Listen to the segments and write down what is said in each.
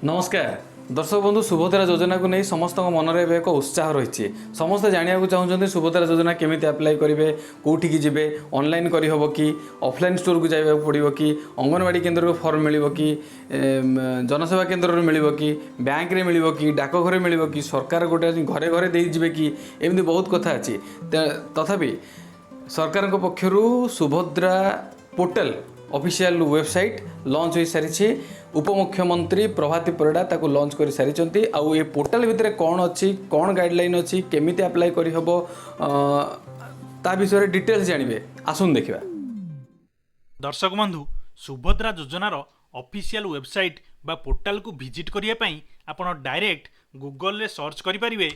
नमस्कार दर्शक बंधु सुभद्रा योजना को नहीं समस्त मन में एक उत्साह रही समस्ते जाना चाहते सुभद्रा योजना केमी अप्लाई करेंगे कौटिकी जी ऑनलाइन करहब कि ऑफलाइन स्टोर को जाइबा पड़ो कि अंगनवाड़ी केन्द्र को फॉर्म मिल कि जनसेवा केन्द्र मिल कि बैंक रे मिल कि डाकघर मिल कि सरकार गोटे घरे घरे देजे कि एमती बहुत कथा अच्छी तथापि सरकार पक्षर Subhadra portal official website launch हो सारी उपमुख्यमंत्री प्रभाती परिड़ा ताको लॉन्च कर सारी आउ ये पोर्टल भितर कौन अच्छी कौन गाइडलाइन अच्छी केमी अप्लाई करहब ता विषय डिटेल्स जानवे आसुन देखा। दर्शक बंधु सुभद्रा योजनार ऑफिशियल वेबसाइट बा पोर्टल को विजिट करिया पई आपण डायरेक्ट गूगल रे सर्च करि परिबे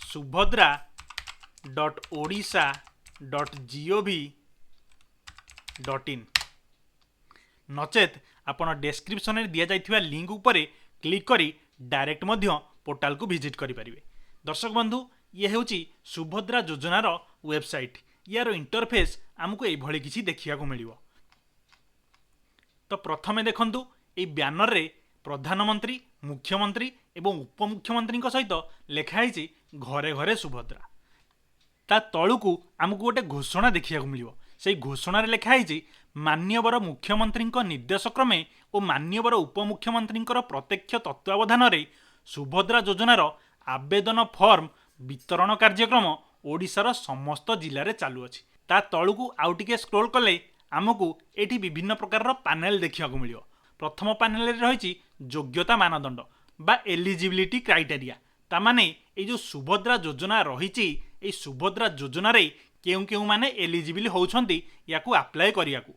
subhadra.odisha.gov.in नचेत आपण डिस्क्रिप्शन में दिया जाइथिबा लिंक उपरे क्लिक करी डायरेक्ट मध्य पोर्टल को विजिट करि परिबे। दर्शक बंधु ये हेउची सुभद्रा योजनार वेबसाइट यार इंटरफेस आमको एई भली किछि देखिया को मिलिबो। तो प्रथमे देखंतु ए बैनर रे प्रधानमंत्री मुख्यमंत्री एवं उपमुख्यमंत्री सहित लिखाई घरे घरे सुभद्रा ता तळुकू आमको गोटे घोषणा देखिया को मिलिबो। से घोषणा रे लिखाई मान्यवर मुख्यमंत्री निर्देश क्रमे और मान्यवर उपमुख्यमंत्री प्रत्यक्ष तत्वावधान रे सुभद्रा योजनार आवेदन फॉर्म वितरण कार्यक्रम ओडिशार समस्त जिले में चालू अछि। ता तळुकू आउ टिके स्क्रोल कले आमको एठी विभिन्न प्रकार पैनल देखा मिलियो। प्रथम पैनल रे रही योग्यता मानदंड बा एलिजिबिलिटी क्राइटेरिया तामाने ए जो सुभद्रा योजना रही सुभद्रा योजना रे केउ केउ माने एलिजिबल होउछंती याकू अप्लाई करियाकू।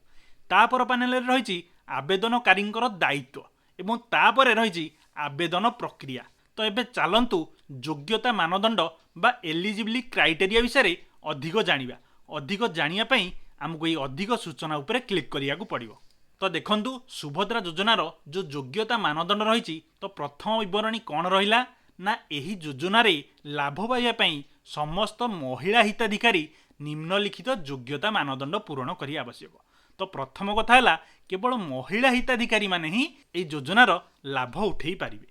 तापर पैनल रे रही आवेदनकारींकर दायित्व एवं तापर रही आवेदन प्रक्रिया। तो एबे चलंतु योग्यता मानदंड बा एलिजिबिलिटी क्राइटेरिया विषय अधिक जानिया पई हमको ये अधिक सूचना उपरे क्लिक करियाकू पड़िबो। तो देखंतु सुभद्रा योजनार जो योग्यता मानदंड रही तो प्रथम विवरणी कौन रहिला ना एही योजना रे लाभ पाइबा पई समस्त महिला हिताधिकारी निम्नलिखित योग्यता मानदंड पूरण करी आवश्यक। तो प्रथम कथा है केवल महिला हिताधिकारी माने ही ए योजनार लाभ उठे पारिबे।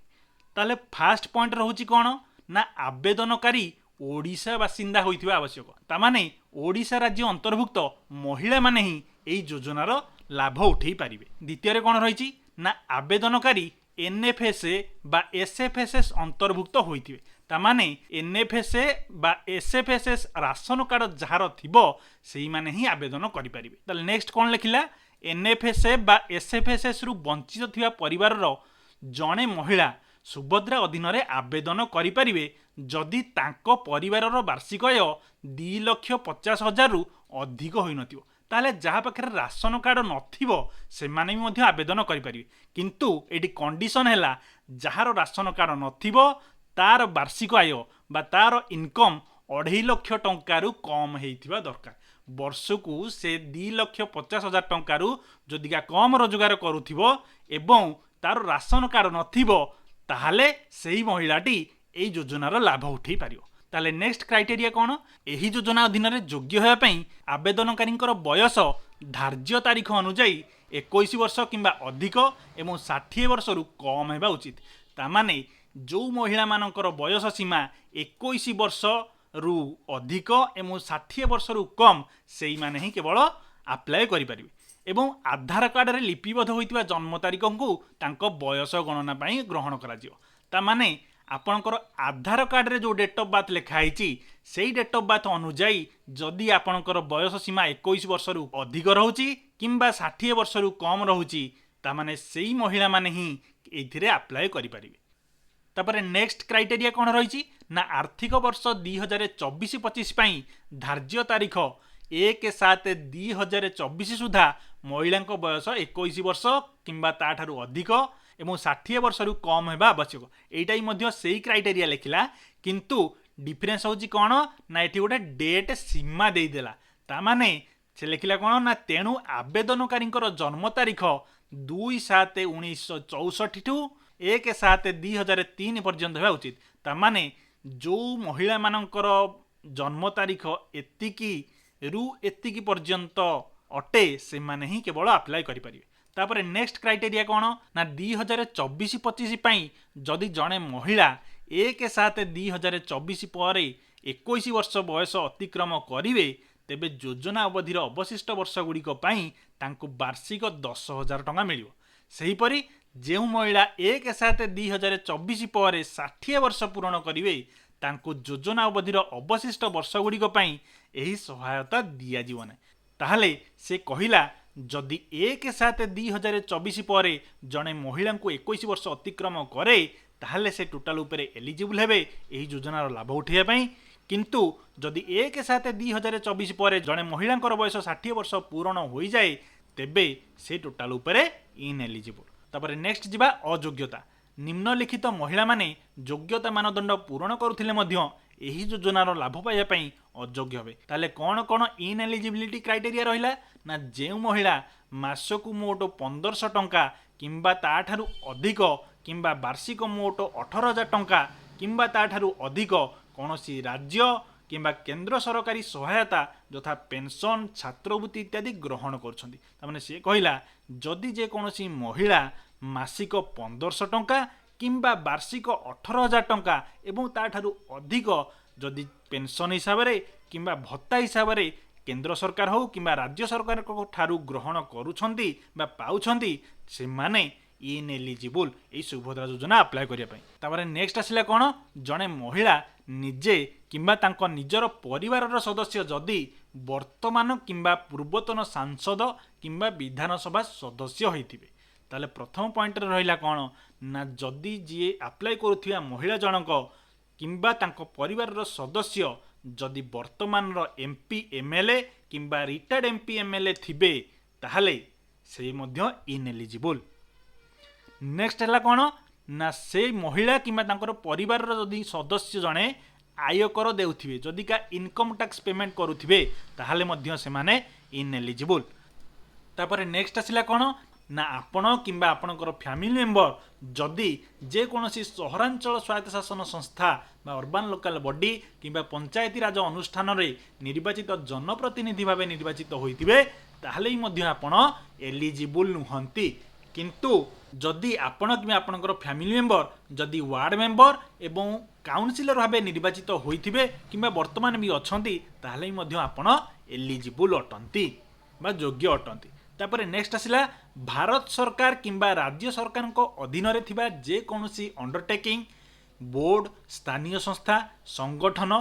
ताले फास्ट पॉइंट रहउची कौन ना आवेदनकारी ओडिशा बासिंदा होइथिबा आवश्यक। तामाने ओडिशा राज्य अंतर्भुक्त महिला माने ही ए योजनार लाभ उठे पारिबे। द्वितीय रे कौन रही ना आवेदनकारी एनएफएसए बा एसएफएसएस अंतर्भुक्त होइथिबे। तामाने एनएफएसए बा एसएफएसएस राशन कार्ड जार थिबो सेही माने ही आवेदन करि परिबे। ताले नेक्स्ट कोन लिखिला एनएफएसए बा एसएफएसएस रु वंचित थिबा परिवार रो जणे महिला सुभद्रा अधीन रे आवेदन करि परिबे जदि तांको परिवार रो वार्षिक आय 2,50,000 रु अधिक होई नथिबो। ताले जहाँ पाखे राशन कार्ड नथिबो से माने भी मध्य आवेदन करि परिबे। किंतु एटी कंडीशन हैला जहार राशन कार्ड नथिबो तार वार्षिक आय बा तार इनकम 2.5 लाख टंका रु कम हेइथिबा दरकार। वर्षकू से 2,50,000 टंका रु जदिका कम रोजगार करुथिबो एवं तार राशन कार्ड नथिबो ताहाले सेही महिलाटी एई योजनार लाभ उठेई पारिबो। ताले नेक्स्ट क्राइटेरिया कौन एही योजना अधीन रे योग्य होया पई आवेदनकारींकर बयस धार्य तारीख अनुଯାयी 21 वर्ष किंबा अधिक एवं 60 वर्ष रु कम हेबा उचित। तामाने जो महिला मानकर बयस सीमा 21 वर्ष रु अधिक एवं 60 वर्ष रु कम सेही माने ही केवल अप्लाई करि परिबे एवं आधार कार्ड रे लिपिबद्ध होइतिबा जन्म तारीख को तांको बयस गणना पई ग्रहण करा जियो। तामाने आपणकर आधार कार्ड रे जो डेट ऑफ बर्थ लिखाई से डेट ऑफ बर्थ अनुଯାयी जदि आपणकर बयस सीमा 21 वर्ष रु अधिक रहउची किंबा 60 वर्ष रु कम रहउची तामाने सेही महिला माने ही एथिरे अप्लाई करि परिबे। तापरे नेक्स्ट क्राइटेरिया कौन रही ना आर्थिक वर्ष 2024-25 पई धार्य तारीख 1/7/2024 सुधा महिला बयस 21 वर्ष किंबा ताठारु अधिक एवं 60 वर्ष रु कम हेबा आवश्यक। एइटाई मध्य सेही क्राइटेरिया लिखिला किंतु डिफरेंस होची कौन ना एठी गोटे डेट सीमा देई देला। ता माने से लिखिला कौन ना तेणु आवेदनकारींकर जन्म तारीख 2/7/1964 ठू 1/7/2003 पर्यंत हेबा उचित। ता माने जो महिला मानकर जन्म तारीख एतिकी रु एतिकी पर्यंत अटे से माने ही केवल अप्लाई करि परिबे। तापर नेक्स्ट क्राइटेरिया कौन ना 2024-25 जदि जड़े महिला 1/7/2024 पर 21 वर्ष बयस अतिक्रम करेंगे तेबे योजना अवधिर अवशिष्ट वर्ष गुड़िक वार्षिक 10,000 टंका मिल सेहीपरि जो महिला 1/7/2024 पर 60 वर्ष पूरण करेंगे योजना अवधिर अवशिष्ट वर्ष गुड़िक यही सहायता दिज्व ना ताहले से कहला जदि 1/7/2024 पर जड़े महिला को 21 वर्ष अतिक्रम करे ताहले से टोटाल उपरे एलिजिबल हेबे एही योजनार लाभ उठाइबा किंतु जदि 1/7/2024 पर जड़े महिला बयस 60 वर्ष पूरण हो जाए तेबे से टोटाल उपरे इनएलिजिबल। तापर नेक्स्ट जिबा अयोग्यता निम्नलिखित महिला माने योग्यता मानदंड पूरण करुथिले मध्य एही योजनार लाभ पाइबा अयोग्य हे ताले कौन कौन इनएलिजिबिलिटी क्राइटेरिया रहिला ना जो महिला मासकु मोट 1500 टंका किंबा ताठारु अधिक किंबा वार्षिक मोट 18,000 टंका किंबा ताठारु अधिक कौनसी राज्य किंबा केंद्र सरकारी सहायता यथा पेंशन छात्रवृत्ति इत्यादि ग्रहण कर सी कहला जदि जे कौनसी महिला मासिक 1500 टंका किंबा वार्षिक 18,000 टंका एवं ताठारु अधिक जदि पेंशन हिसाब से किंबा भत्ता हिसाब से केंद्र सरकार हो किंबा राज्य सरकार ठारू ग्रहण करुछंती बा पाउछंती से माने इनएलिजिबल ए सुभद्रा योजना अप्लाई करने। तापर नेक्स्ट आसला कौन जड़े महिला निजे किंबा तांको निजर परिवार सदस्य जदि वर्तमान किंबा पूर्वतन सांसद किंबा विधानसभा सदस्य होइथिबे ताले प्रथम पॉइंट रहिला कौन ना जदि जी अप्लाई करुथिबा महिला जनक किंबा तांको परिवार सदस्य जदि वर्तमान एमपी एमएलए किंबा रिटायर्ड एमपी एमएलए थिबे ताहले से मध्य इनएलिजिबल। नेक्स्ट है कौन ना से महिला किंबा तांकर परिवार जदि सदस्य जड़े आयकर देउथिबे जदि का इनकम टैक्स पेमेंट करुथिबे ताहले मध्य से माने इनएलिजिबल। तापर नेक्स्ट आसला कौन ना आपण किंबा आपणकर फैमिली मेंबर जदि जे कोनोसी सहरांचल स्वायत्त शासन संस्था बा अर्बान लोकल बॉडी किंबा पंचायती राज अनुष्ठान रे निर्वाचित जनप्रतिनिधि भाव निर्वाचित होइतिबे ताहले मध्य आपण एलिजिबल नुहंती किंतु जदि आपण कि आपणकर फैमिली मेंबर जदि वार्ड मेंबर एवं काउंसिलर भाव निर्वाचित होइतिबे किंबा वर्तमान भी अछंती ताहले मध्य आपण एलिजिबल अटंती बा योग्य अटंती। तापर नेक्स्ट आसला भारत सरकार किंबा राज्य सरकार अधीन रे थिबा जे कोनोसी अंडरटेकिंग बोर्ड स्थानीय संस्था संगठन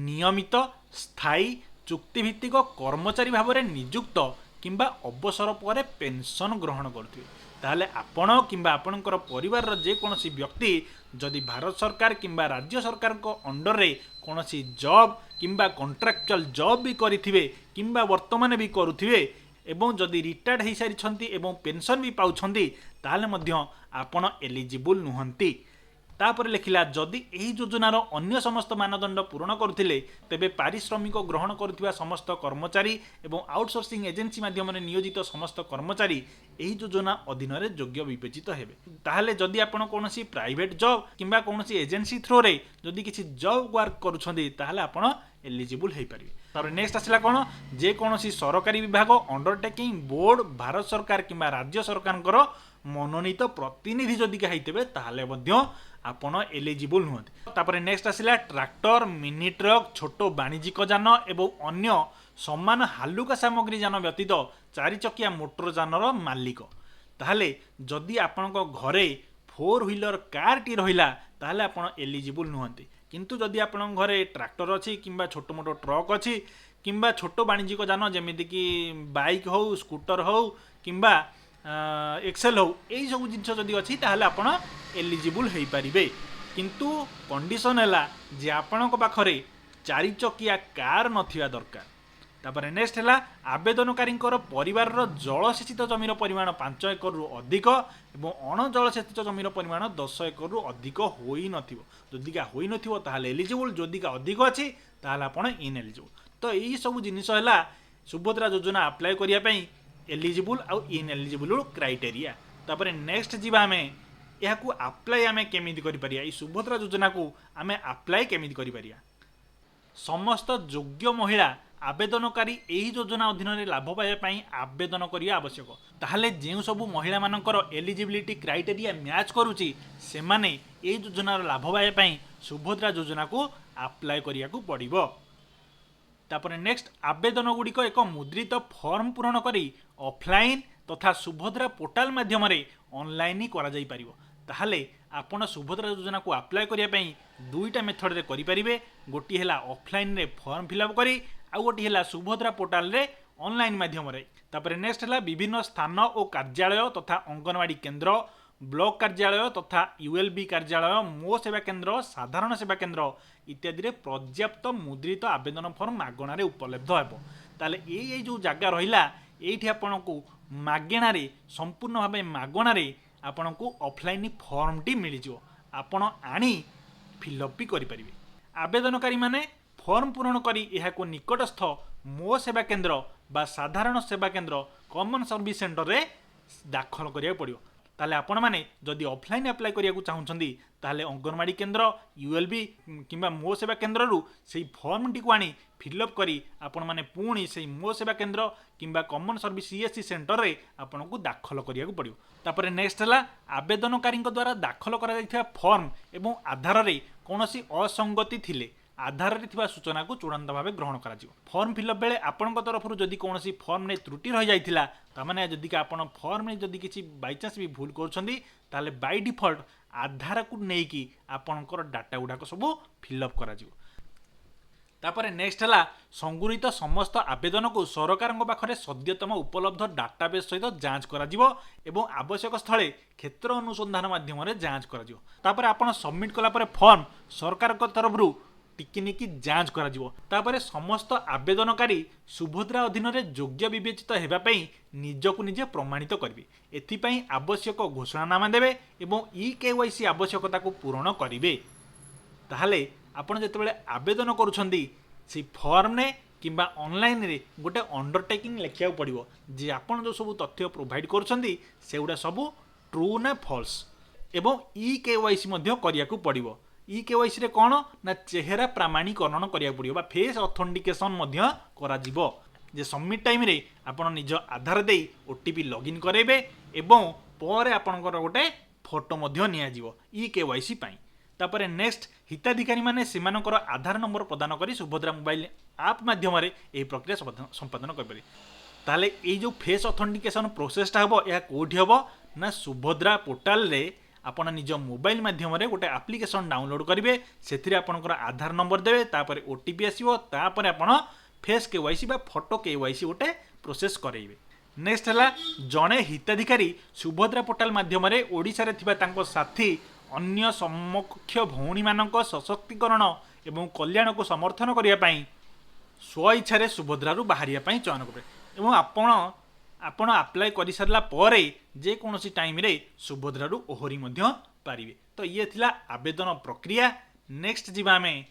नियमित स्थायी चुक्तिभित्तिक कर्मचारी भाव में नियुक्त किंबा अवसर पर पेंशन ग्रहण करथिबे ताहले आपण किंबा आपणकर परिवार जे कोनोसी व्यक्ति जदि भारत सरकार किंबा राज्य सरकार को अंडर रे कोनोसी जॉब किंबा कॉन्ट्रैक्चुअल जॉब भी करिथिबे किंबा वर्तमान भी करुथिबे एवं जदि रिटायर्ड हो सारी एवं पेंशन भी पाउछंती ताहले मध्य आपण एलिजिबल नुहंती। तापर लिखिला जदि एही योजनार अन्य समस्त मानदंड पूरण करुथिले तेबे पारिश्रमिक ग्रहण करुथिबा समस्त कर्मचारी एवं आउटसोर्सिंग एजेंसी माध्यम नियोजित समस्त कर्मचारी एही योजना अधीन रे योग्य विवेचित हेबे। ताहले जदि आपण कोनोसी प्राइवेट जॉब किंबा कोनोसी एजेंसी थ्रो रे जदि किछि जॉब वर्क करुछंती ताहले आपण एलिजिबल हेइ परिबे। तापर नेक्स्ट आसला कौन जे कोनोसी सरकारी विभाग अंडरटेकिंग बोर्ड भारत सरकार किंबा राज्य सरकार मनोनीत प्रतिनिधि जदि कहीते ताहले मध्य आपण एलिजिबल नुहंती। तापर नेक्स्ट आसला ट्रैक्टर मिनी ट्रक छोट वाणिज्यिक जान एवं अन्य समान हालुका सामग्री जान व्यतीत चारि चकिया मोटर जानर मालिक ताहले जदि आपण घरे 4 व्हीलर कार टी रहिला ताहले आपण एलिजिबल नुहंती किंतु जदि आपण घरे ट्रैक्टर अच्छी किंबा छोट मोट ट्रक अच्छी किंबा छोट वाणिज्यिक जान जमीती कि बाइक हो स्कूटर हो किंबा एक्सेल हो यही सब जिन जदि अच्छी ताहले आपण एलिजिबल हो पारिबे किंतु कंडीशन है जे आपण पाखरे 4 चकिया कार नथिबा दरकार। तापर नेक्स्ट है आवेदनकारी परिवार जलसेचित जमीर परिमाण 5 एकड़ रु अधिक एवं अण जलसेचित जमीर परिमाण 10 एकड़ रु अधिक होई नथिबो जदिका होई नथिबो ताहले एलिजिबल जदिका अधिक अछि ताहले आपण इनएलिजिबल। तो यही सब जिनिस है सुभद्रा योजना अप्लाई करिया पई एलिजिबल आउ इनएलिजिबल क्राइटेरिया। तापर नेक्स्ट जीवा आमे याकू अप्लाई आमे केमिति करि परिया ई सुभद्रा योजना को आमे अप्लाई केमिति करि परिया। समस्त योग्य महिला आवेदनकारी यही योजना अधीन लाभ पाइबा आवेदन करने आवश्यक। ताहले जो सब महिला मानकर एलिजिबिलिटी क्राइटेरिया मैच करुच्ची से माने यही योजनार लाभ पाइबा सुभद्रा योजना को अप्लाई करिया को पड़िबो। तापर नेक्स्ट आवेदन गुड़िक एक मुद्रित फॉर्म पूरण करी ऑफलाइन तथा सुभद्रा पोर्टाल माध्यम ऑनलाइन करा जाई परिबो। ताहले आपण सुभद्रा योजना को अप्लाई करिया पई दुईटा मेथड रे करि परिबे। गोटी हैला ऑफलाइन रे फॉर्म फिलअप करी आ गोटी हैला सुभद्रा पोर्टाल रे ऑनलाइन माध्यम रे। तापर नेक्स्ट हैला विभिन्न स्थान और कार्यालय तथा अंगनवाड़ी केंद्र ब्लॉक कार्यालय तथा यूएलबी कार्यालय मो सेवा केंद्र साधारण सेवा केंद्र इत्यादि रे पर्याप्त मुद्रित आवेदन फॉर्म मागणार उपलब्ध हेबो। ताले ए जो जगह रहिला एठी आपनको मागेणारे संपूर्ण भाव मागणारे आपनको ऑफलाइन फॉर्म टी मिल जिवो। आपण आनी फिलअप भी करि परिबे। आवेदनकारी माने फॉर्म पूरण करी एहाको निकटस्थ मो सेवा केंद्र बा साधारण सेवा केंद्र कॉमन सर्विस सेंटर रे दाखल करिया पड़ियो। ताले आपण माने जदि ऑफलाइन अप्लाई करिया को चाहुछंदी ताले अंगनवाड़ी केंद्र यूएलबी किंबा मो सेवा केंद्र रु सेही फॉर्म टी को आनी फिलअप करी आपण माने पुणी सेही मो सेवा केंद्र किंबा कॉमन सर्विस सीएससी सेंटर रे आपण को दाखल करिया को पड़ियो। तापर नेक्स्ट हला आवेदनकारी द्वारा दाखल करा जायथिबा फॉर्म एवं आधार रे कोनोसी असंगति थिले आधार रे थिबा सूचना को चूड़ांत भाव ग्रहण करा जिवो। फॉर्म फिलअप बेले आपनक तरफ जदि कोनोसी फॉर्म ने त्रुटि रहि जायथिला तामाने जदि का आपण फॉर्म ने जदि किछि बाय चांस भी भूल करछंदी ताले बाय डिफॉल्ट आधार को नेकी आपनकर डाटा गुडा को सब फिलअप करा जिवो। तापर नेक्स्ट हला संगुरित समस्त आवेदन को सरकार पाखरे सद्यतम उपलब्ध डाटाबेस सहित जांच करा जिवो एवं आवश्यक स्थले क्षेत्र अनुसंधान माध्यम रे जांच करा जिवो। तापर आपण सबमिट कला परे फॉर्म सरकार को तरफ रु टिकिनिकी जांच करा जिवो। तापर समस्त आवेदनकारी सुभद्रा अधीन रे योग्य विवेचित हेबा पई निजको निजे प्रमाणित करिवे। एथि पई आवश्यक घोषणानामा देबे एवं ई-केवाईसी आवश्यकता को पूर्ण करिवे। ताहले आपण जेतेबेले आवेदन करूछंदी से फॉर्म ने किंबा ऑनलाइन रे गोटे अंडरटेकिंग लेखिया पड़िवो जे आपण जो सब तथ्य प्रोवाइड करूछंदी सेउडा सब ट्रू ना फॉल्स एवं ई-केवाईसी मध्य करिया को पड़िवो। ई-केवाईसी रे कोन ना चेहरा प्रमाणीकरण करिया पड़िवो बा फेस ऑथेंटिकेशन मध्य करा जिवो। जे सबमिट टाइम रे आपण निज आधार दे ओटीपी लॉगिन करेबे एवं पर आपनकर गोटे फोटो मध्य निया जिवो ई-केवाईसी पई। तापर नेक्स्ट हिताधिकारी माने सेमानकर आधार नंबर प्रदान करी सुभद्रा मोबाइल ऐप माध्यम रे एही प्रक्रिया संपादन करबे। ताले ए जो फेस ऑथेंटिकेशन प्रोसेसटा हबो या कोठी हबो ना सुभद्रा पोर्टल रे आपण निज मोबाइल माध्यम रे गोटे एप्लिकेशन डाउनलोड करिवे। सेथिरे आपनकर आधार नंबर देबे तापर ओटीपी आसीबो तापर आपण फेस केवाईसी बा फोटो केवाईसी गोटे प्रोसेस करैबे। नेक्स्ट हला जणे हिताधिकारी सुभद्रा पोर्टल माध्यम रे ओडिसा रे थिबा तांको साथी अन्य समकक्ष भौणी मानक सशक्तिकरण एवं कल्याण को समर्थन करिया पई स्व सुभद्रा रु बाहरिया पई चयन करिवे एवं आपण अप्लाई करि सरला परे जे कोनोसी टाइम रे सुभद्रा रु ओहरी मध्य पारिबे। तो ये थिला आवेदन प्रक्रिया। नेक्स्ट जीवा में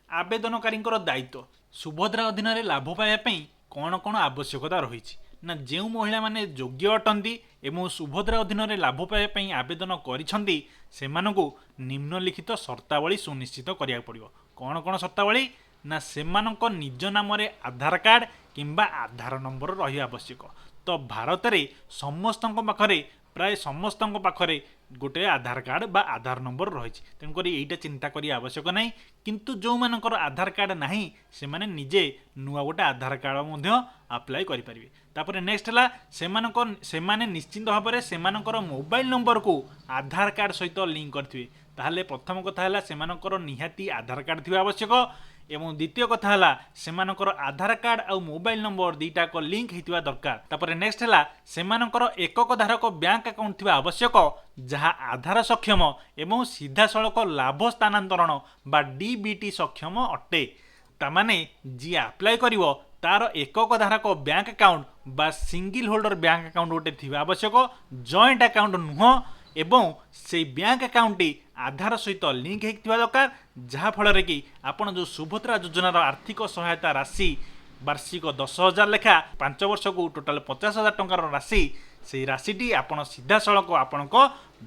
आवेदनकारींकर दायित्व सुभद्रा अधीन रे लाभ पाइबा पई कोन कोन आवश्यकता रहिछि ना जो महिला माने योग्य अटंती एवं सुभद्रा अधीन रे लाभ पाइबा पई आवेदन करिसंती सेमानकु निम्नलिखित शर्तावली सुनिश्चित करिया पड़िबो। कोन कोन शर्तावली ना सेमानक निज नाम रे आधार कार्ड किंबा आधार नंबर रही आवश्यक। तो भारत रे समस्तक पाखरे प्राय समस्तक पाखरे गोटे आधार कार्ड बा आधार नंबर रही। तेणुक यहीटा चिंता करी आवश्यक नहीं किंतु जो मानकर आधार कार्ड नहीं से माने निजे नुआ गोटे आधार कार्ड मध्य अप्लाई करि परिबे। तापर नेक्स्ट हला सेमाने निश्चिंत भाव में सेमानकर मोबाइल नंबर को आधार कार्ड सहित लिंक करथिबे। ताहले प्रथम कथा हला सेमानकर निहाती आधार कार्ड थिबा आवश्यक एवं द्वितीय कथा हला सेमानकर आधार कार्ड आ मोबाइल नंबर दीटा को लिंक हेतिबा दरकार। तापर नेक्स्ट हला सेमानकर एकक धारक बैंक अकाउंट थिबा आवश्यक जहा आधार सक्षम एवं सीधा सड़क लाभ स्थानांतरण बा डीबीटी सक्षम अटे। तामाने जी अप्लाई करिवो तार एकक धारक बैंक अकाउंट बा सिंगल होल्डर बैंक अकाउंट गोटे थिबा आवश्यक जॉइंट अकाउंट नुह एवं से बैंक अकाउंट आधार सहित लिंक होता दरकार जहाँ फल कि आपड़ जो सुभद्रा योजनार आर्थिक सहायता राशि वार्षिक 10,000 लेखा 5 वर्ष को टोटाल 50,000 टंकार राशि से राशि आपड़ सीधा सड़क आपण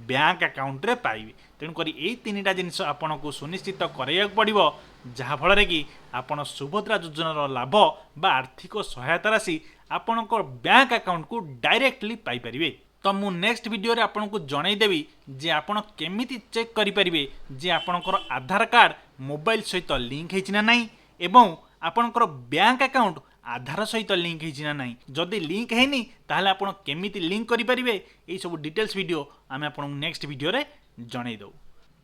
बैंक अकाउंट रे पाइबे। तेणुकर यही तीनटा जिनिस आपको सुनिश्चित कराइବାକୁ पड़िବ जहाँफल कि आपण सुभद्रा योजनार लाभ बा आर्थिक सहायता राशि आपणक बैंक अकाउंट को डायरेक्टली पाइपर। तो मु नेक्स्ट वीडियो रे आपको जनईदेवी जे आपण केमिति चेक करेंगे जे आपणकर आधार कार्ड मोबाइल सहित लिंक होना नहीं एवं आपणकर बैंक अकाउंट आधार सहित लिंक होना नहीं। जदि लिंक हैनी ताहले आपण केमिति लिंक करेंगे यही सब डिटेल्स वीडियो आम आपको नेक्स्ट वीडियो रे जनईदे।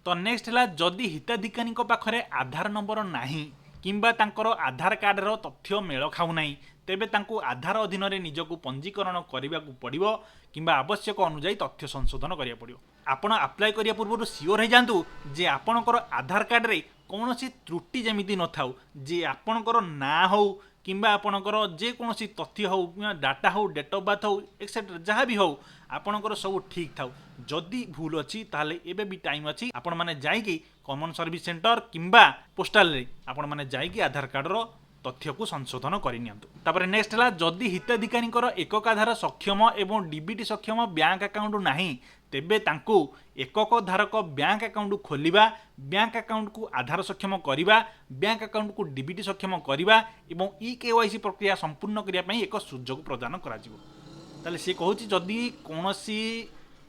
तो नेक्स्ट है जदि हिताधिकारी पाखरे आधार नंबर नाही किंबा तांकर आधार कार्ड रो तथ्य मेल खाऊ नाही तेबे तांको आधार अधीन रे निजको पंजीकरण करने को पड़िबो किंबा आवश्यक अनुसार तथ्य संशोधन करिया पड़िबो। आपण अप्लाई करिया पूर्व सियोर हो जातु जे आपणकर आधार कार्ड रे कौन त्रुटि जमीती न थाउ जे आपणकर ना हो किंबा आपणकर जेकोसी तथ्य हो डाटा हो डेट ऑफ बर्थ हो एक्सेट्रा जहाँ भी हो आपणकर सब ठीक थाउ। जदि भूल अच्छी ताहले एबे भी टाइम अच्छी आपण माने जाइकी कॉमन सर्विस सेंटर किंबा पोस्टाल रे आपण माने जाइकी आधार कार्ड रो तथ्य को संशोधन कर। नेक्स्ट है जदि हिताधिकारी एकक आधार सक्षम एवं डीबीटी सक्षम बैंक अकाउंट नहीं तेबे तांकु एकक धारक बैंक अकाउंट खोलिबा बैंक अकाउंट को आधार सक्षम करवा बैंक अकाउंट को डीबीटी सक्षम करवा एवं केवाईसी प्रक्रिया संपूर्ण करने एक सुजोग प्रदान करा। सी कहूँ जदि कौन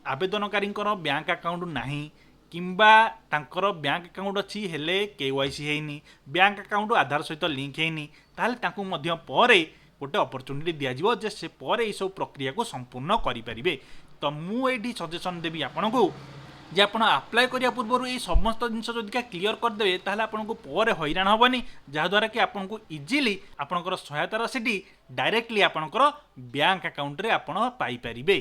आवेदनकारी बैंक अकाउंट नहीं किंबा तांकर बैंक अकाउंट अच्छी हेले केवाईसी हैनी बैंक अकाउंट आधार सहित लिंक हैनी ताहले तांकु मध्य परे गोटे अपॉर्चुनिटी दिया जे से परे ये सब प्रक्रिया को संपूर्ण करें। तो मुझे सजेसन देवी आपको जे आप अप्लाई करिया पूर्व ये समस्त जिन जदि क्लीयर करदे ताहले आपको पर हैरान हेनी जहाँद्वारा कि आपको इजिली आपणकर सहायता राशि डायरेक्टली आपणकर बैंक अकाउंट रे आपण पाइपर।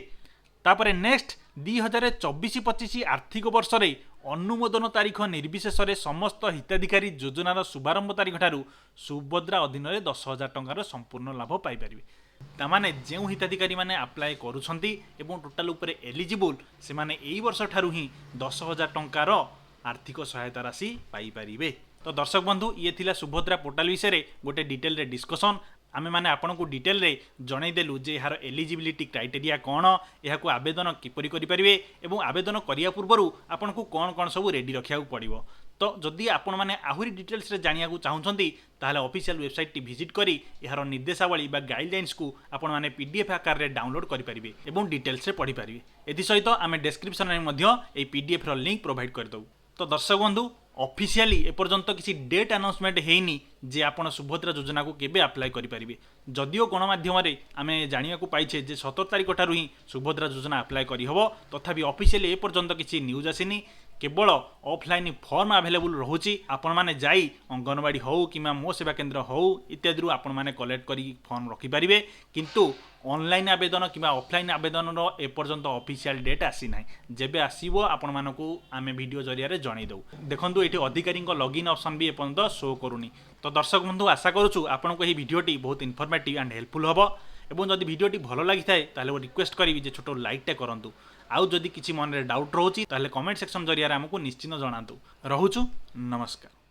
तापरे नेक्स्ट 2024-25 आर्थिक वर्ष रे अनुमोदन तारीख निर्विशेष समस्त हिताधिकारी योजनार शुभारंभ तारीख ठारू सुभद्रा अधीन 10,000 टंकार संपूर्ण लाभ पाइपर। तामाने जो हिताधिकारी माने अप्लाई करुछंती एवं टोटाल उपरे एलिजिबल से माने एई वर्ष ठारू ही 10,000 टंकार आर्थिक सहायता राशि पाइपर। तो दर्शक बंधु ये थिला सुभद्रा पोर्टाल विषय गोटे डिटेल रे डिस्कसन आमे माने आपन को डिटेल रे जनईदेलु जे यार एलिजिबिलिटी क्राइटेरिया कौन यह आवेदन किपरि करि परिबे एवं आवेदन करिया पूर्व आपन को कौन कौन सब रेडी रखिया पड़िबो। तो जदि आपण माने आहुरी डिटेल्स रे जानिया को चाहुछंती ताहले ऑफिशियल वेबसाइट टी विजिट करी यार निर्देशावली बा गाइडलाइंस को आपण माने पीडीएफ आकार रे डाउनलोड करि परिबे एवं डिटेल्स रे पढ़ी परिबे। एथि सहित आमे डिस्क्रिप्शन रे मध्य ए पीडीएफ रो लिंक प्रोवाइड कर दउ। तो दर्शक बंधु ऑफिशियली एपर्यंत किसी डेट अनाउंसमेंट हैनी जे आपण सुभद्रा योजना को केबे अप्लाई करि परिबे। जदिओ गणमाध्यम आमे जानिया को पाइछे जे 17 तारिख ठारू ही सुभद्रा योजना अप्लाई करि हबो तथापि ऑफिशियली एपर्यंत किसी न्यूज आसीनी केवल ऑफलाइन फॉर्म अवेलेबल रोचे आपण माने जाई अंगनवाड़ी हो कि मो सेवा केन्द्र हो इत्यादि आपण माने कलेक्ट करी फॉर्म रखिपारे किंतु ऑनलाइन आवेदन कि ऑफलाइन आवेदन एपर्यंत ऑफिशियल डेट आसी ना जेबे आसीबो आपण मानकू आमे वीडियो जरिया रे जणाई दउ। देखंतु एठी अधिकारी लॉगिन ऑप्शन भी एपर्यंत शो करूनी। तो दर्शक बंधु आशा करूछु आपनको एही वीडियोटी बहुत इनफॉर्मेटिव एंड हेल्पफुल हबो एवं जदि वीडियोटी भल लागि थाए ताले रिक्वेस्ट करी जे छोटो लाइक टे करंतु आउ जदि किछि मन रे डाउट रहउची ताले कमेंट सेक्शन जरिया रे हमकु निश्चित जणांतु। रहउछु नमस्कार।